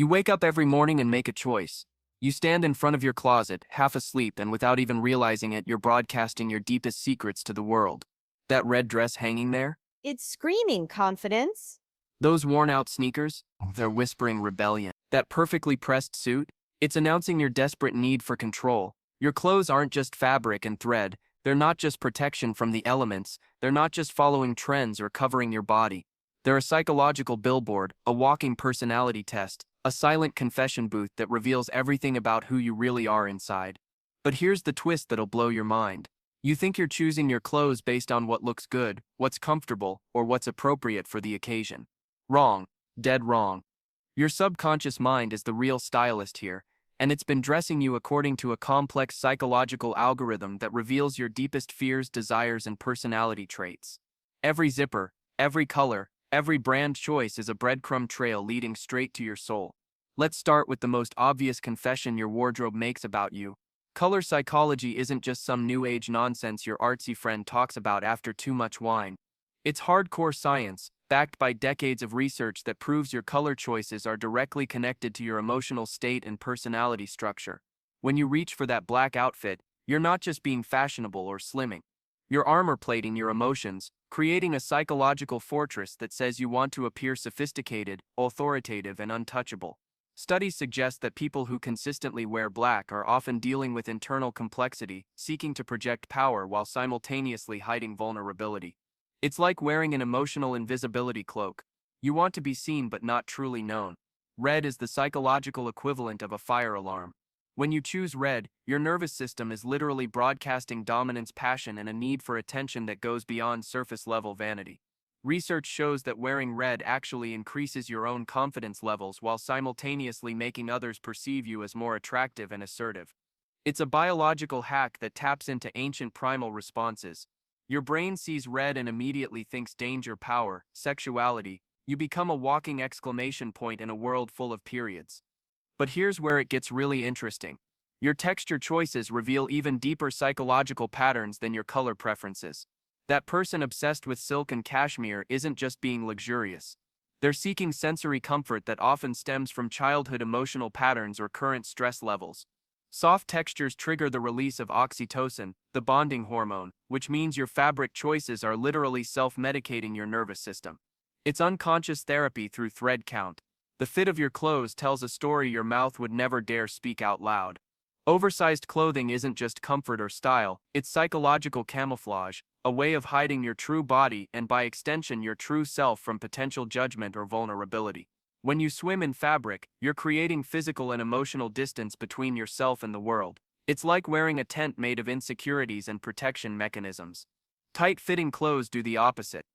You wake up every morning and make a choice. You stand in front of your closet, half asleep, and without even realizing it, you're broadcasting your deepest secrets to the world. That red dress hanging there? It's screaming confidence. Those worn-out sneakers? They're whispering rebellion. That perfectly pressed suit? It's announcing your desperate need for control. Your clothes aren't just fabric and thread. They're not just protection from the elements. They're not just following trends or covering your body. They're a psychological billboard, a walking personality test, a silent confession booth that reveals everything about who you really are inside. But here's the twist that'll blow your mind. You think you're choosing your clothes based on what looks good, what's comfortable, or what's appropriate for the occasion. Wrong. Dead wrong. Your subconscious mind is the real stylist here, and it's been dressing you according to a complex psychological algorithm that reveals your deepest fears, desires, and personality traits. Every zipper, every color, every brand choice is a breadcrumb trail leading straight to your soul. Let's start with the most obvious confession your wardrobe makes about you. Color psychology isn't just some new age nonsense your artsy friend talks about after too much wine. It's hardcore science, backed by decades of research that proves your color choices are directly connected to your emotional state and personality structure. When you reach for that black outfit, you're not just being fashionable or slimming. You're armor plating your emotions, creating a psychological fortress that says you want to appear sophisticated, authoritative, and untouchable. Studies suggest that people who consistently wear black are often dealing with internal complexity, seeking to project power while simultaneously hiding vulnerability. It's like wearing an emotional invisibility cloak. You want to be seen but not truly known. Red is the psychological equivalent of a fire alarm. When you choose red, your nervous system is literally broadcasting dominance, passion, and a need for attention that goes beyond surface-level vanity. Research shows that wearing red actually increases your own confidence levels while simultaneously making others perceive you as more attractive and assertive. It's a biological hack that taps into ancient primal responses. Your brain sees red and immediately thinks danger, power, sexuality. You become a walking exclamation point in a world full of periods. But here's where it gets really interesting. Your texture choices reveal even deeper psychological patterns than your color preferences. That person obsessed with silk and cashmere isn't just being luxurious. They're seeking sensory comfort that often stems from childhood emotional patterns or current stress levels. Soft textures trigger the release of oxytocin, the bonding hormone, which means your fabric choices are literally self-medicating your nervous system. It's unconscious therapy through thread count. The fit of your clothes tells a story your mouth would never dare speak out loud. Oversized clothing isn't just comfort or style, it's psychological camouflage, a way of hiding your true body and by extension your true self from potential judgment or vulnerability. When you swim in fabric, you're creating physical and emotional distance between yourself and the world. It's like wearing a tent made of insecurities and protection mechanisms. Tight-fitting clothes do the opposite.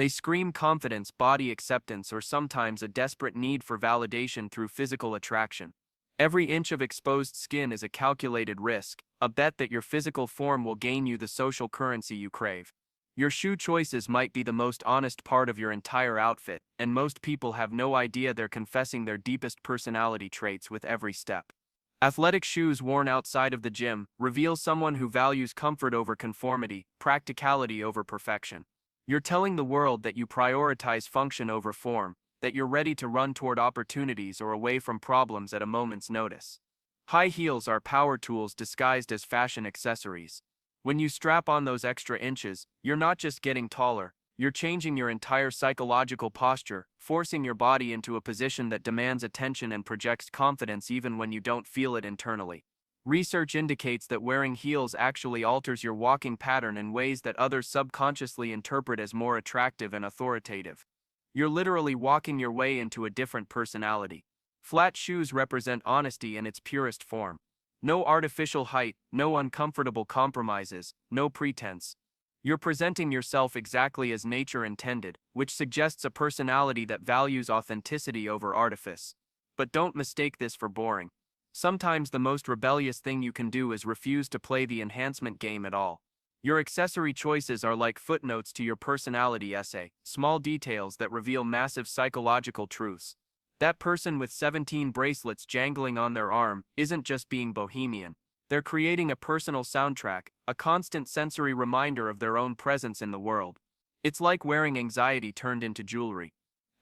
They scream confidence, body acceptance, or sometimes a desperate need for validation through physical attraction. Every inch of exposed skin is a calculated risk, a bet that your physical form will gain you the social currency you crave. Your shoe choices might be the most honest part of your entire outfit, and most people have no idea they're confessing their deepest personality traits with every step. Athletic shoes worn outside of the gym reveal someone who values comfort over conformity, practicality over perfection. You're telling the world that you prioritize function over form, that you're ready to run toward opportunities or away from problems at a moment's notice. High heels are power tools disguised as fashion accessories. When you strap on those extra inches, you're not just getting taller, you're changing your entire psychological posture, forcing your body into a position that demands attention and projects confidence even when you don't feel it internally. Research indicates that wearing heels actually alters your walking pattern in ways that others subconsciously interpret as more attractive and authoritative. You're literally walking your way into a different personality. Flat shoes represent honesty in its purest form. No artificial height, no uncomfortable compromises, no pretense. You're presenting yourself exactly as nature intended, which suggests a personality that values authenticity over artifice. But don't mistake this for boring. Sometimes the most rebellious thing you can do is refuse to play the enhancement game at all. Your accessory choices are like footnotes to your personality essay, small details that reveal massive psychological truths. That person with 17 bracelets jangling on their arm isn't just being bohemian. They're creating a personal soundtrack, a constant sensory reminder of their own presence in the world. It's like wearing anxiety turned into jewelry.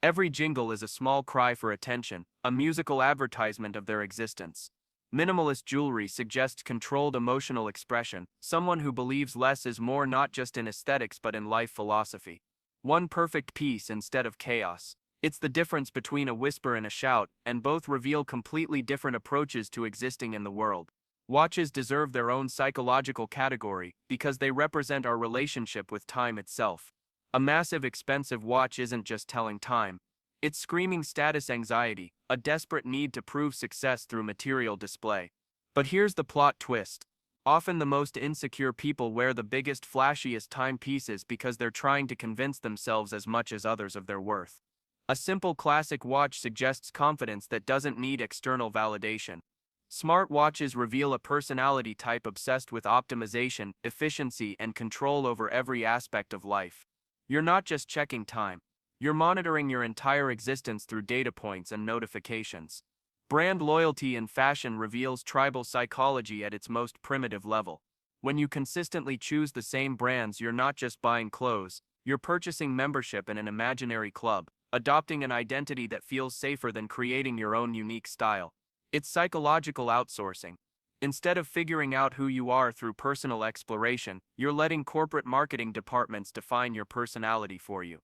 Every jingle is a small cry for attention, a musical advertisement of their existence. Minimalist jewelry suggests controlled emotional expression, someone who believes less is more not just in aesthetics but in life philosophy. One perfect piece instead of chaos. It's the difference between a whisper and a shout, and both reveal completely different approaches to existing in the world. Watches deserve their own psychological category because they represent our relationship with time itself. A massive expensive watch isn't just telling time. It's screaming status anxiety, a desperate need to prove success through material display. But here's the plot twist. Often the most insecure people wear the biggest, flashiest timepieces because they're trying to convince themselves as much as others of their worth. A simple classic watch suggests confidence that doesn't need external validation. Smart watches reveal a personality type obsessed with optimization, efficiency, and control over every aspect of life. You're not just checking time. You're monitoring your entire existence through data points and notifications. Brand loyalty in fashion reveals tribal psychology at its most primitive level. When you consistently choose the same brands, you're not just buying clothes, you're purchasing membership in an imaginary club, adopting an identity that feels safer than creating your own unique style. It's psychological outsourcing. Instead of figuring out who you are through personal exploration, you're letting corporate marketing departments define your personality for you.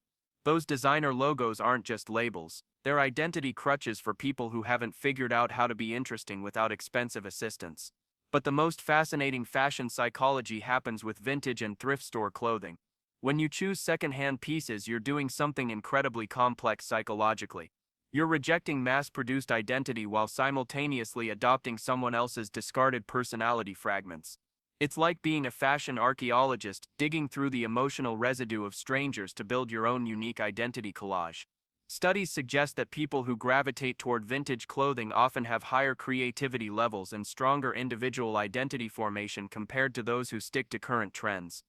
Those designer logos aren't just labels, they're identity crutches for people who haven't figured out how to be interesting without expensive assistance. But the most fascinating fashion psychology happens with vintage and thrift store clothing. When you choose second-hand pieces, you're doing something incredibly complex psychologically. You're rejecting mass-produced identity while simultaneously adopting someone else's discarded personality fragments. It's like being a fashion archaeologist, digging through the emotional residue of strangers to build your own unique identity collage. Studies suggest that people who gravitate toward vintage clothing often have higher creativity levels and stronger individual identity formation compared to those who stick to current trends.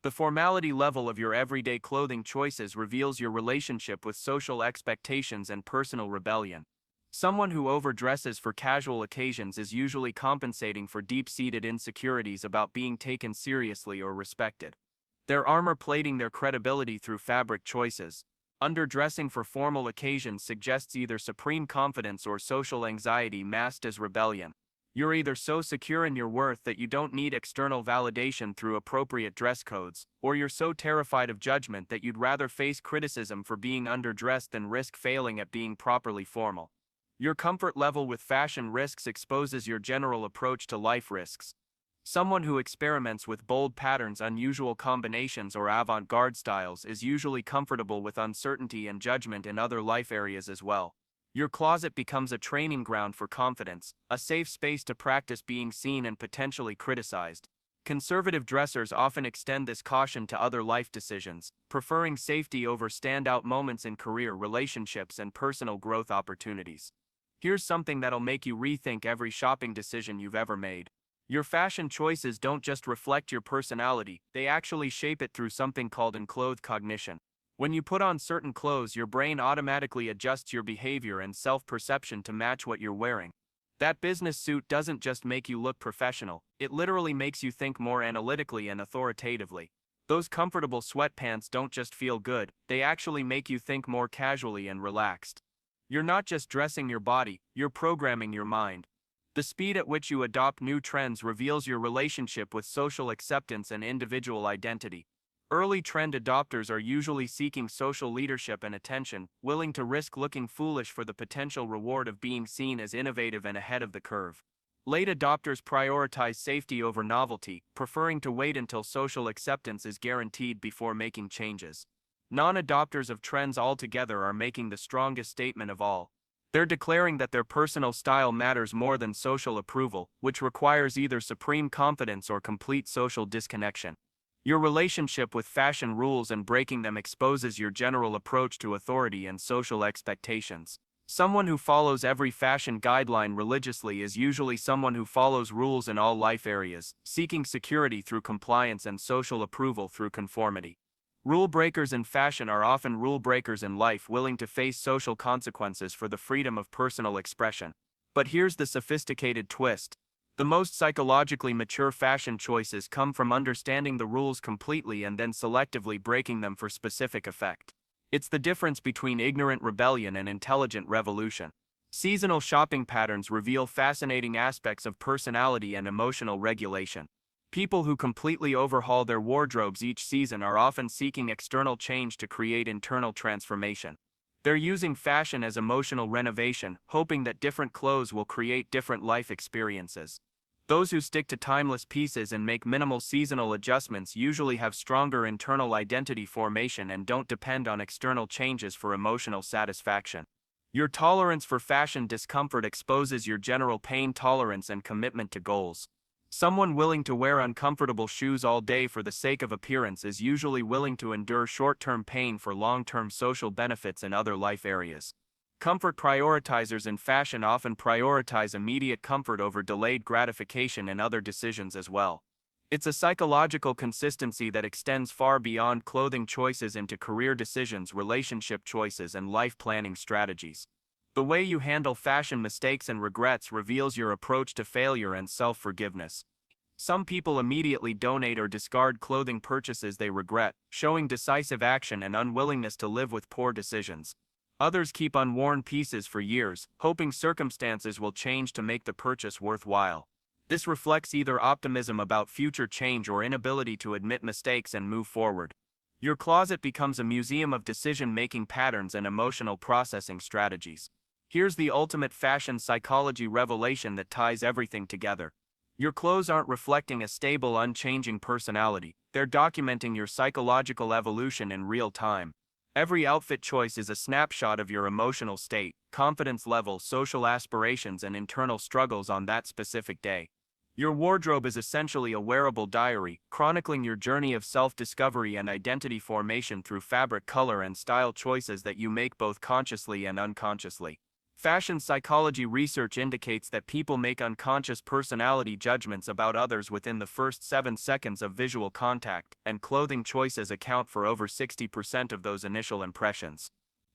The formality level of your everyday clothing choices reveals your relationship with social expectations and personal rebellion. Someone who overdresses for casual occasions is usually compensating for deep-seated insecurities about being taken seriously or respected. They're armor-plating their credibility through fabric choices. Underdressing for formal occasions suggests either supreme confidence or social anxiety masked as rebellion. You're either so secure in your worth that you don't need external validation through appropriate dress codes, or you're so terrified of judgment that you'd rather face criticism for being underdressed than risk failing at being properly formal. Your comfort level with fashion risks exposes your general approach to life risks. Someone who experiments with bold patterns, unusual combinations, or avant-garde styles is usually comfortable with uncertainty and judgment in other life areas as well. Your closet becomes a training ground for confidence, a safe space to practice being seen and potentially criticized. Conservative dressers often extend this caution to other life decisions, preferring safety over standout moments in career, relationships, and personal growth opportunities. Here's something that'll make you rethink every shopping decision you've ever made. Your fashion choices don't just reflect your personality, they actually shape it through something called enclothed cognition. When you put on certain clothes, your brain automatically adjusts your behavior and self-perception to match what you're wearing. That business suit doesn't just make you look professional, it literally makes you think more analytically and authoritatively. Those comfortable sweatpants don't just feel good, they actually make you think more casually and relaxed. You're not just dressing your body, you're programming your mind. The speed at which you adopt new trends reveals your relationship with social acceptance and individual identity. Early trend adopters are usually seeking social leadership and attention, willing to risk looking foolish for the potential reward of being seen as innovative and ahead of the curve. Late adopters prioritize safety over novelty, preferring to wait until social acceptance is guaranteed before making changes. Non-adopters of trends altogether are making the strongest statement of all. They're declaring that their personal style matters more than social approval, which requires either supreme confidence or complete social disconnection. Your relationship with fashion rules and breaking them exposes your general approach to authority and social expectations. Someone who follows every fashion guideline religiously is usually someone who follows rules in all life areas, seeking security through compliance and social approval through conformity. Rule breakers in fashion are often rule breakers in life, willing to face social consequences for the freedom of personal expression. But here's the sophisticated twist. The most psychologically mature fashion choices come from understanding the rules completely and then selectively breaking them for specific effect. It's the difference between ignorant rebellion and intelligent revolution. Seasonal shopping patterns reveal fascinating aspects of personality and emotional regulation. People who completely overhaul their wardrobes each season are often seeking external change to create internal transformation. They're using fashion as emotional renovation, hoping that different clothes will create different life experiences. Those who stick to timeless pieces and make minimal seasonal adjustments usually have stronger internal identity formation and don't depend on external changes for emotional satisfaction. Your tolerance for fashion discomfort exposes your general pain tolerance and commitment to goals. Someone willing to wear uncomfortable shoes all day for the sake of appearance is usually willing to endure short-term pain for long-term social benefits in other life areas. Comfort prioritizers in fashion often prioritize immediate comfort over delayed gratification in other decisions as well. It's a psychological consistency that extends far beyond clothing choices into career decisions, relationship choices, and life planning strategies. The way you handle fashion mistakes and regrets reveals your approach to failure and self-forgiveness. Some people immediately donate or discard clothing purchases they regret, showing decisive action and unwillingness to live with poor decisions. Others keep unworn pieces for years, hoping circumstances will change to make the purchase worthwhile. This reflects either optimism about future change or inability to admit mistakes and move forward. Your closet becomes a museum of decision-making patterns and emotional processing strategies. Here's the ultimate fashion psychology revelation that ties everything together. Your clothes aren't reflecting a stable, unchanging personality, they're documenting your psychological evolution in real time. Every outfit choice is a snapshot of your emotional state, confidence level, social aspirations, and internal struggles on that specific day. Your wardrobe is essentially a wearable diary, chronicling your journey of self-discovery and identity formation through fabric, color, and style choices that you make both consciously and unconsciously. Fashion psychology research indicates that people make unconscious personality judgments about others within the first 7 seconds of visual contact, and clothing choices account for over 60% of those initial impressions.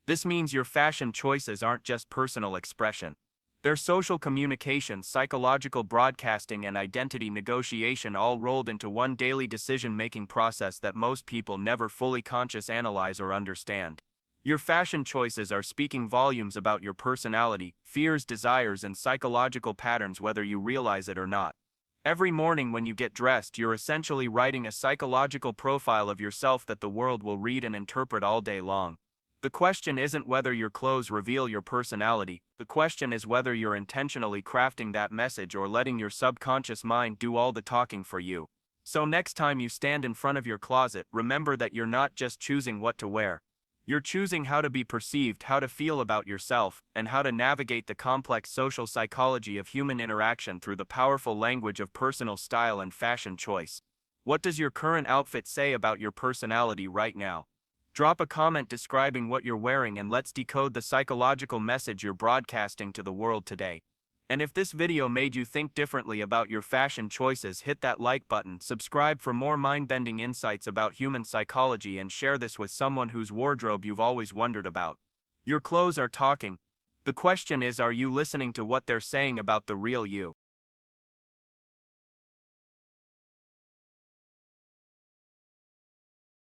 This means your fashion choices aren't just personal expression. They're social communication, psychological broadcasting, and identity negotiation all rolled into one daily decision-making process that most people never fully conscious analyze or understand. Your fashion choices are speaking volumes about your personality, fears, desires, and psychological patterns whether you realize it or not. Every morning when you get dressed, you're essentially writing a psychological profile of yourself that the world will read and interpret all day long. The question isn't whether your clothes reveal your personality, the question is whether you're intentionally crafting that message or letting your subconscious mind do all the talking for you. So next time you stand in front of your closet, remember that you're not just choosing what to wear. You're choosing how to be perceived, how to feel about yourself, and how to navigate the complex social psychology of human interaction through the powerful language of personal style and fashion choice. What does your current outfit say about your personality right now? Drop a comment describing what you're wearing and let's decode the psychological message you're broadcasting to the world today. And if this video made you think differently about your fashion choices, hit that like button, subscribe for more mind-bending insights about human psychology, and share this with someone whose wardrobe you've always wondered about. Your clothes are talking. The question is, are you listening to what they're saying about the real you?